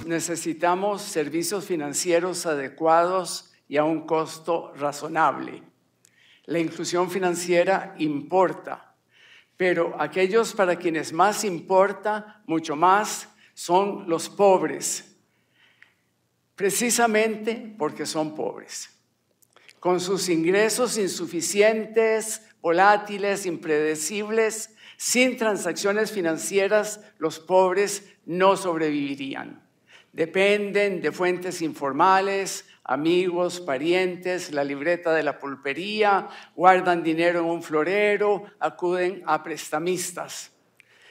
Todos necesitamos servicios financieros adecuados y a un costo razonable. La inclusión financiera importa, pero aquellos para quienes más importa, mucho más, son los pobres, precisamente porque son pobres. Con sus ingresos insuficientes, volátiles, impredecibles, sin transacciones financieras, los pobres no sobrevivirían. Dependen de fuentes informales, amigos, parientes, la libreta de la pulpería, guardan dinero en un florero, acuden a prestamistas.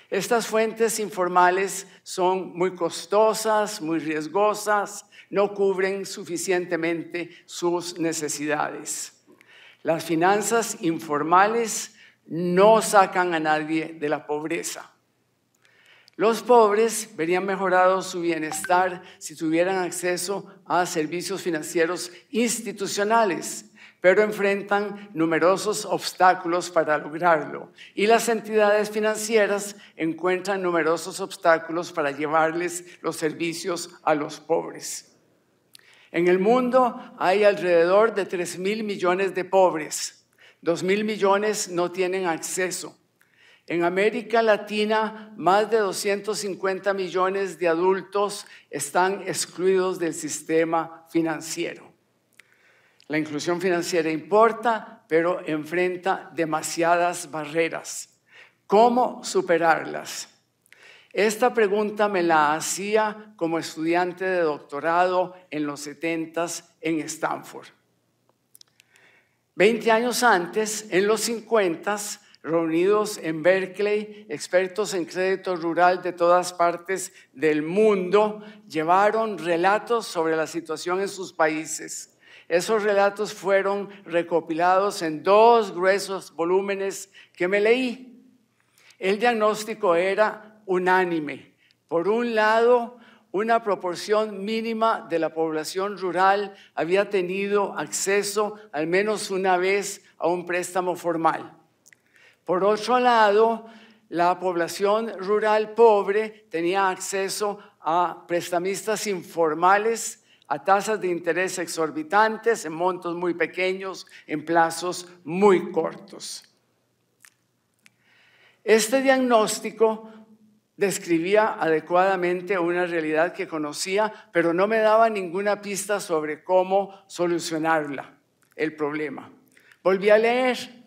Estas fuentes informales son muy costosas, muy riesgosas, no cubren suficientemente sus necesidades. Las finanzas informales no sacan a nadie de la pobreza. Los pobres verían mejorado su bienestar si tuvieran acceso a servicios financieros institucionales, pero enfrentan numerosos obstáculos para lograrlo. Y las entidades financieras encuentran numerosos obstáculos para llevarles los servicios a los pobres. En el mundo hay alrededor de 3.000 millones de pobres. 2.000 millones no tienen acceso. En América Latina, más de 250 millones de adultos están excluidos del sistema financiero. La inclusión financiera importa, pero enfrenta demasiadas barreras. ¿Cómo superarlas? Esta pregunta me la hacía como estudiante de doctorado en los 70s en Stanford. 20 años antes, en los 50s, reunidos en Berkeley, expertos en crédito rural de todas partes del mundo, llevaron relatos sobre la situación en sus países. Esos relatos fueron recopilados en 2 gruesos volúmenes que me leí. El diagnóstico era unánime. Por un lado, una proporción mínima de la población rural había tenido acceso al menos una vez a un préstamo formal. Por otro lado, la población rural pobre tenía acceso a prestamistas informales, a tasas de interés exorbitantes, en montos muy pequeños, en plazos muy cortos. Este diagnóstico describía adecuadamente una realidad que conocía, pero no me daba ninguna pista sobre cómo solucionarla, el problema. Volví a leer.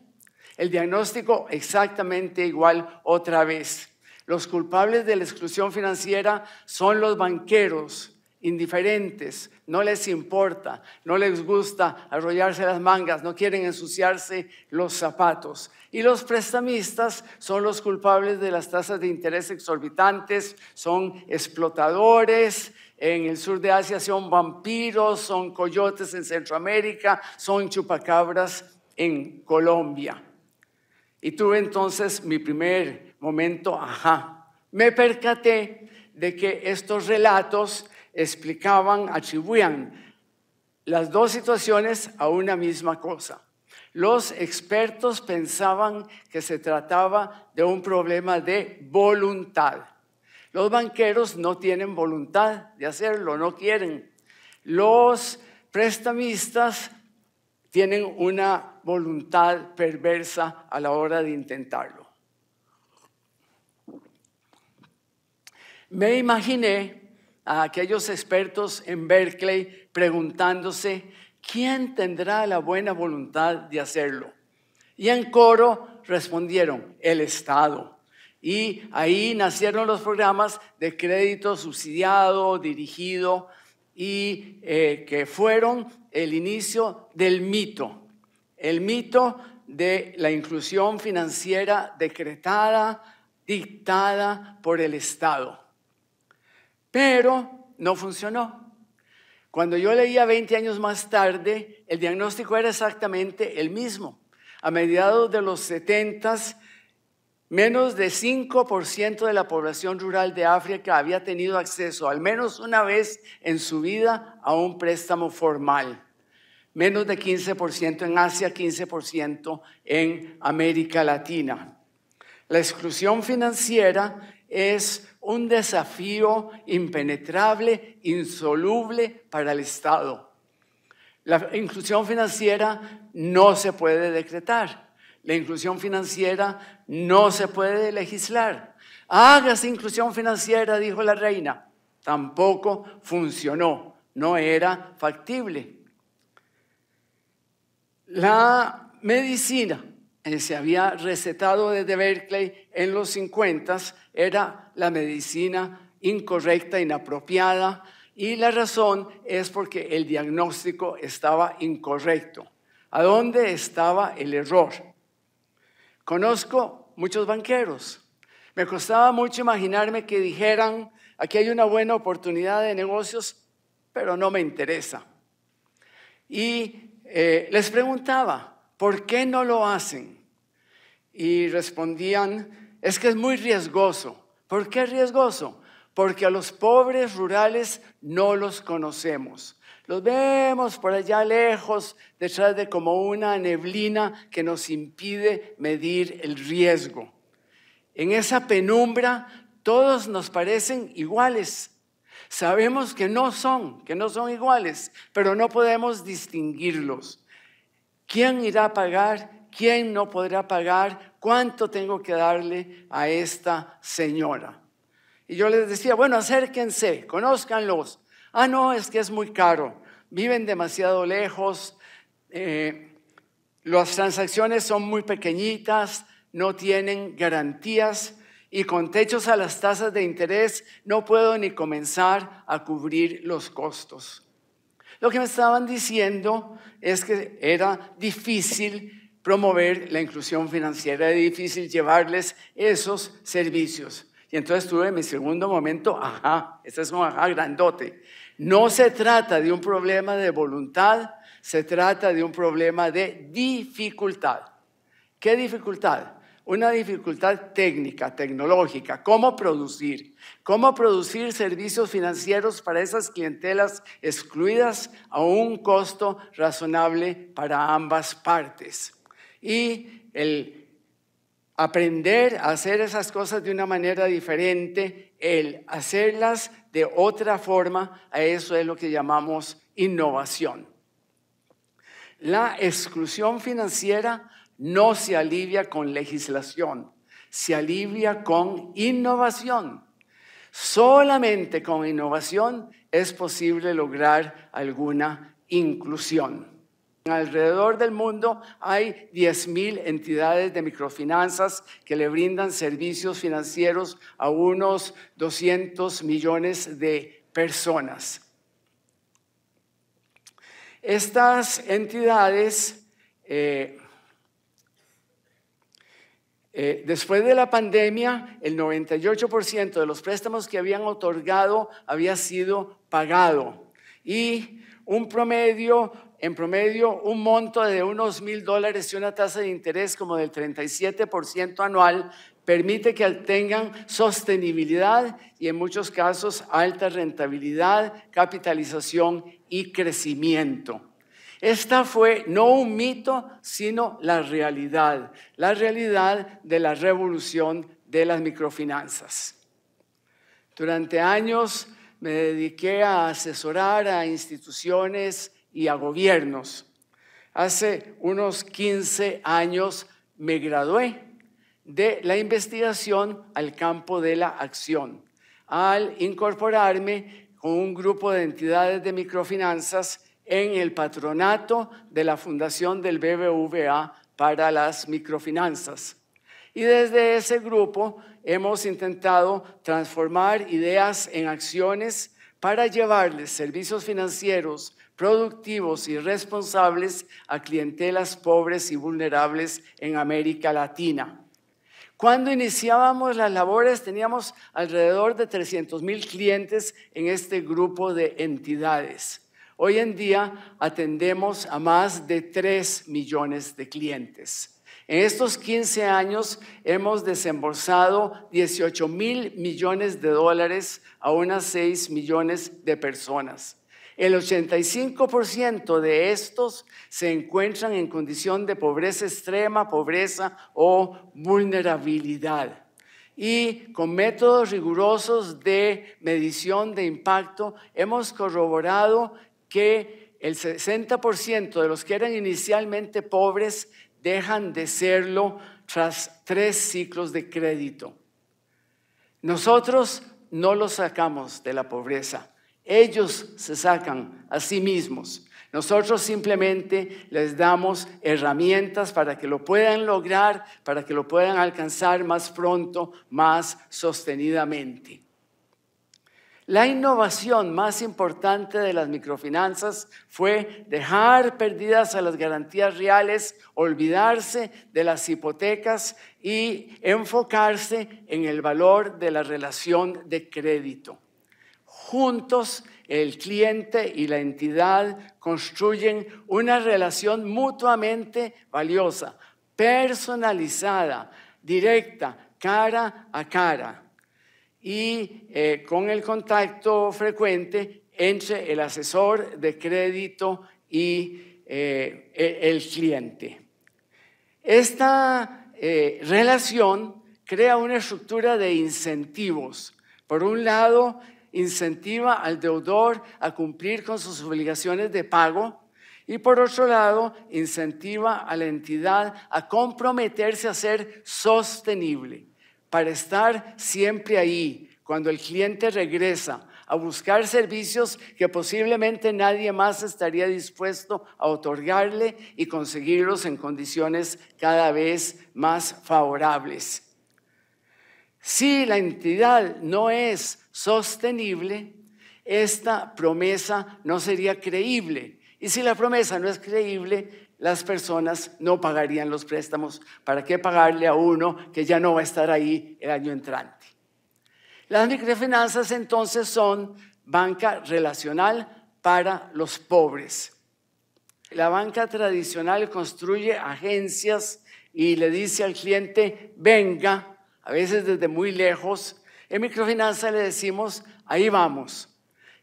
El diagnóstico exactamente igual otra vez. Los culpables de la exclusión financiera son los banqueros, indiferentes, no les importa, no les gusta arrollarse las mangas, no quieren ensuciarse los zapatos. Y los prestamistas son los culpables de las tasas de interés exorbitantes, son explotadores, en el sur de Asia son vampiros, son coyotes en Centroamérica, son chupacabras en Colombia. Y tuve entonces mi primer momento, Me percaté de que estos relatos atribuían las 2 situaciones a una misma cosa. Los expertos pensaban que se trataba de un problema de voluntad. Los banqueros no tienen voluntad de hacerlo, no quieren. Los prestamistas tienen una voluntad perversa a la hora de intentarlo. Me imaginé a aquellos expertos en Berkeley preguntándose ¿quién tendrá la buena voluntad de hacerlo? Y en coro respondieron, el Estado. Y ahí nacieron los programas de crédito subsidiado, dirigido, y que fueron el inicio del mito. El mito de la inclusión financiera decretada, dictada por el Estado. Pero no funcionó. Cuando yo leía 20 años más tarde, el diagnóstico era exactamente el mismo. A mediados de los 70s, menos de 5% de la población rural de África había tenido acceso al menos una vez en su vida a un préstamo formal. Menos de 15% en Asia, 15% en América Latina. La exclusión financiera es un desafío impenetrable, insoluble para el Estado. La inclusión financiera no se puede decretar. La inclusión financiera no se puede legislar. Hágase inclusión financiera, dijo la reina. Tampoco funcionó, no era factible. La medicina se había recetado desde Berkeley en los 50, era la medicina incorrecta, inapropiada, y la razón es porque el diagnóstico estaba incorrecto. ¿A dónde estaba el error? Conozco muchos banqueros. Me costaba mucho imaginarme que dijeran, aquí hay una buena oportunidad de negocios, pero no me interesa. Y les preguntaba, ¿por qué no lo hacen? Y respondían, es que es muy riesgoso. ¿Por qué riesgoso? Porque a los pobres rurales no los conocemos. Los vemos por allá lejos, detrás de como una neblina que nos impide medir el riesgo. En esa penumbra todos nos parecen iguales. Sabemos que no son iguales, pero no podemos distinguirlos. ¿Quién irá a pagar? ¿Quién no podrá pagar? ¿Cuánto tengo que darle a esta señora? Y yo les decía, bueno, acérquense, conózcanlos. Ah, no, es que es muy caro. Viven demasiado lejos. Las transacciones son muy pequeñitas, no tienen garantías y con techos a las tasas de interés no puedo ni comenzar a cubrir los costos. Lo que me estaban diciendo es que era difícil promover la inclusión financiera, era difícil llevarles esos servicios. Y entonces tuve mi segundo momento, ajá, este es un ajá grandote. No se trata de un problema de voluntad, se trata de un problema de dificultad. ¿Qué dificultad? Una dificultad técnica, tecnológica. ¿Cómo producir servicios financieros para esas clientelas excluidas a un costo razonable para ambas partes? Y el aprender a hacer esas cosas de una manera diferente, el hacerlas de otra forma, a eso es lo que llamamos innovación. La exclusión financiera no se alivia con legislación, se alivia con innovación. Solamente con innovación es posible lograr alguna inclusión. Alrededor del mundo hay 10,000 entidades de microfinanzas que le brindan servicios financieros a unos 200 millones de personas. Estas entidades, después de la pandemia, el 98% de los préstamos que habían otorgado había sido pagado y en promedio, un monto de unos $1,000 y una tasa de interés como del 37% anual permite que tengan sostenibilidad y en muchos casos alta rentabilidad, capitalización y crecimiento. Esta fue no un mito, sino la realidad de la revolución de las microfinanzas. Durante años me dediqué a asesorar a instituciones y a gobiernos. Hace unos 15 años me gradué de la investigación al campo de la acción, al incorporarme con un grupo de entidades de microfinanzas en el patronato de la Fundación del BBVA para las microfinanzas. Y desde ese grupo hemos intentado transformar ideas en acciones para llevarles servicios financieros productivos y responsables a clientelas pobres y vulnerables en América Latina. Cuando iniciábamos las labores teníamos alrededor de 300,000 clientes en este grupo de entidades. Hoy en día atendemos a más de 3 millones de clientes. En estos 15 años hemos desembolsado 18,000 millones de dólares a unas 6 millones de personas. El 85% de estos se encuentran en condición de pobreza extrema, pobreza o vulnerabilidad. y con métodos rigurosos de medición de impacto hemos corroborado que el 60% de los que eran inicialmente pobres dejan de serlo tras 3 ciclos de crédito. Nosotros no los sacamos de la pobreza, ellos se sacan a sí mismos. Nosotros simplemente les damos herramientas para que lo puedan lograr, para que lo puedan alcanzar más pronto, más sostenidamente. La innovación más importante de las microfinanzas fue dejar perdidas a las garantías reales, olvidarse de las hipotecas y enfocarse en el valor de la relación de crédito. Juntos, el cliente y la entidad construyen una relación mutuamente valiosa, personalizada, directa, cara a cara. Y con el contacto frecuente entre el asesor de crédito y el cliente. Esta relación crea una estructura de incentivos. Por un lado, incentiva al deudor a cumplir con sus obligaciones de pago y por otro lado, incentiva a la entidad a comprometerse a ser sostenible, para estar siempre ahí cuando el cliente regresa a buscar servicios que posiblemente nadie más estaría dispuesto a otorgarle y conseguirlos en condiciones cada vez más favorables. Si la entidad no es sostenible, esta promesa no sería creíble. Y si la promesa no es creíble, las personas no pagarían los préstamos. ¿Para qué pagarle a uno que ya no va a estar ahí el año entrante? Las microfinanzas entonces son banca relacional para los pobres. La banca tradicional construye agencias y le dice al cliente, venga, a veces desde muy lejos. En microfinanza le decimos, ahí vamos.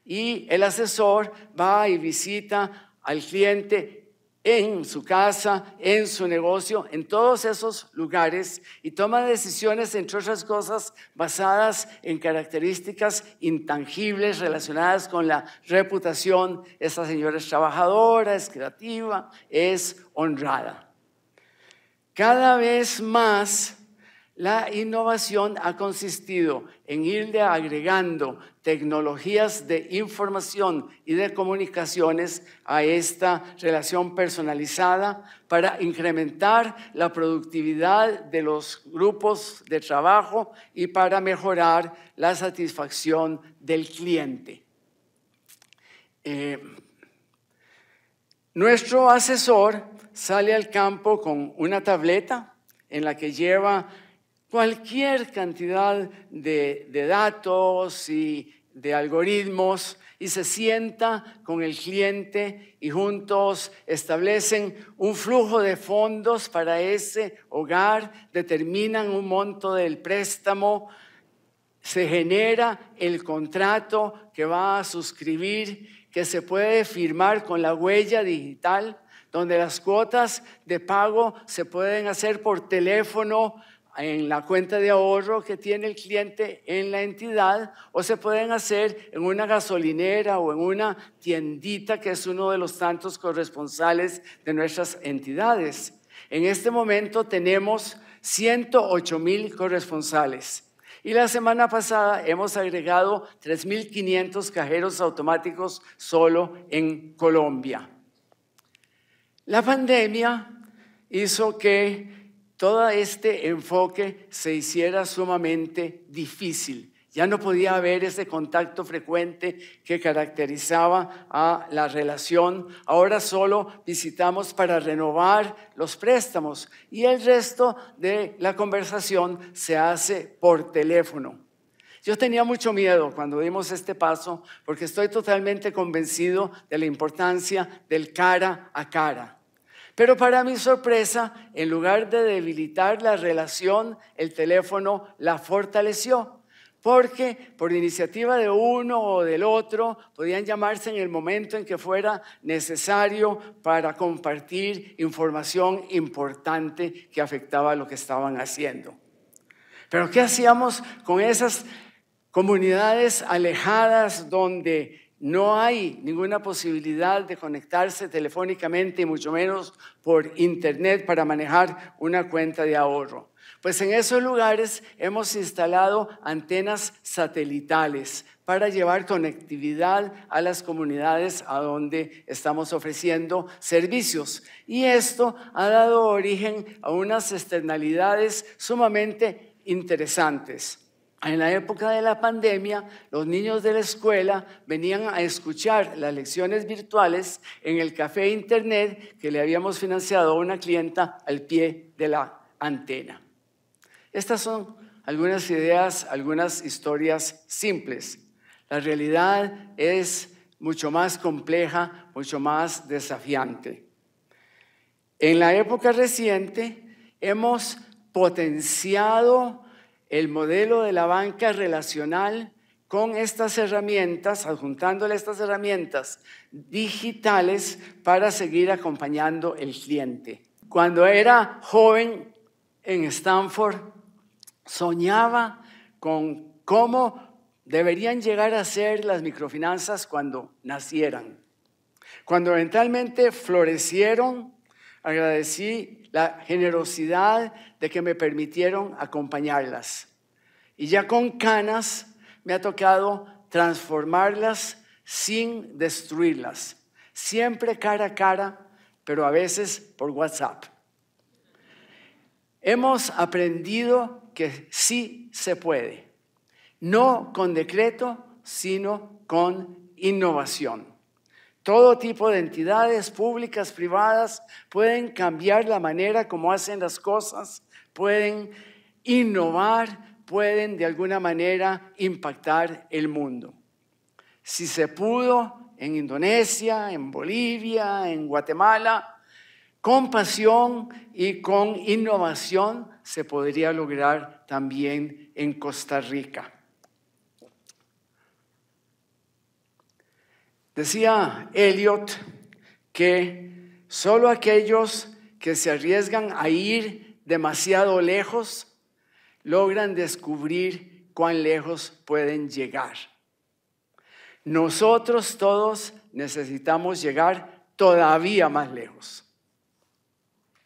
Y el asesor va y visita al cliente en su casa, en su negocio, en todos esos lugares y toma decisiones, entre otras cosas, basadas en características intangibles relacionadas con la reputación. Esta señora es trabajadora, es creativa, es honrada. Cada vez más la innovación ha consistido en irle agregando tecnologías de información y de comunicaciones a esta relación personalizada para incrementar la productividad de los grupos de trabajo y para mejorar la satisfacción del cliente. Nuestro asesor sale al campo con una tableta en la que lleva cualquier cantidad de datos y de algoritmos y se sienta con el cliente y juntos establecen un flujo de fondos para ese hogar, determinan un monto del préstamo, se genera el contrato que va a suscribir, que se puede firmar con la huella digital, donde las cuotas de pago se pueden hacer por teléfono, en la cuenta de ahorro que tiene el cliente en la entidad o se pueden hacer en una gasolinera o en una tiendita que es uno de los tantos corresponsales de nuestras entidades. En este momento tenemos 108,000 corresponsales y la semana pasada hemos agregado 3,500 cajeros automáticos solo en Colombia. La pandemia hizo que todo este enfoque se hiciera sumamente difícil. Ya no podía haber ese contacto frecuente que caracterizaba a la relación. Ahora solo visitamos para renovar los préstamos y el resto de la conversación se hace por teléfono. Yo tenía mucho miedo cuando dimos este paso porque estoy totalmente convencido de la importancia del cara a cara. Pero para mi sorpresa, en lugar de debilitar la relación, el teléfono la fortaleció, porque por iniciativa de uno o del otro podían llamarse en el momento en que fuera necesario para compartir información importante que afectaba lo que estaban haciendo. Pero ¿qué hacíamos con esas comunidades alejadas donde no hay ninguna posibilidad de conectarse telefónicamente y mucho menos por internet para manejar una cuenta de ahorro? Pues en esos lugares hemos instalado antenas satelitales para llevar conectividad a las comunidades a donde estamos ofreciendo servicios. Y esto ha dado origen a unas externalidades sumamente interesantes. En la época de la pandemia, los niños de la escuela venían a escuchar las lecciones virtuales en el café internet que le habíamos financiado a una clienta al pie de la antena. Estas son algunas ideas, algunas historias simples. La realidad es mucho más compleja, mucho más desafiante. En la época reciente hemos potenciado el modelo de la banca relacional con estas herramientas, adjuntándole estas herramientas digitales para seguir acompañando el cliente. Cuando era joven en Stanford, soñaba con cómo deberían llegar a ser las microfinanzas cuando nacieran. Cuando eventualmente florecieron, agradecí la generosidad de que me permitieron acompañarlas. Y ya con canas me ha tocado transformarlas sin destruirlas. Siempre cara a cara, pero a veces por WhatsApp. Hemos aprendido que sí se puede. No con decreto, sino con innovación. Todo tipo de entidades públicas, privadas, pueden cambiar la manera como hacen las cosas, pueden innovar, pueden de alguna manera impactar el mundo. Si se pudo en Indonesia, en Bolivia, en Guatemala, con pasión y con innovación se podría lograr también en Costa Rica. Decía Eliot que solo aquellos que se arriesgan a ir demasiado lejos logran descubrir cuán lejos pueden llegar. Nosotros todos necesitamos llegar todavía más lejos.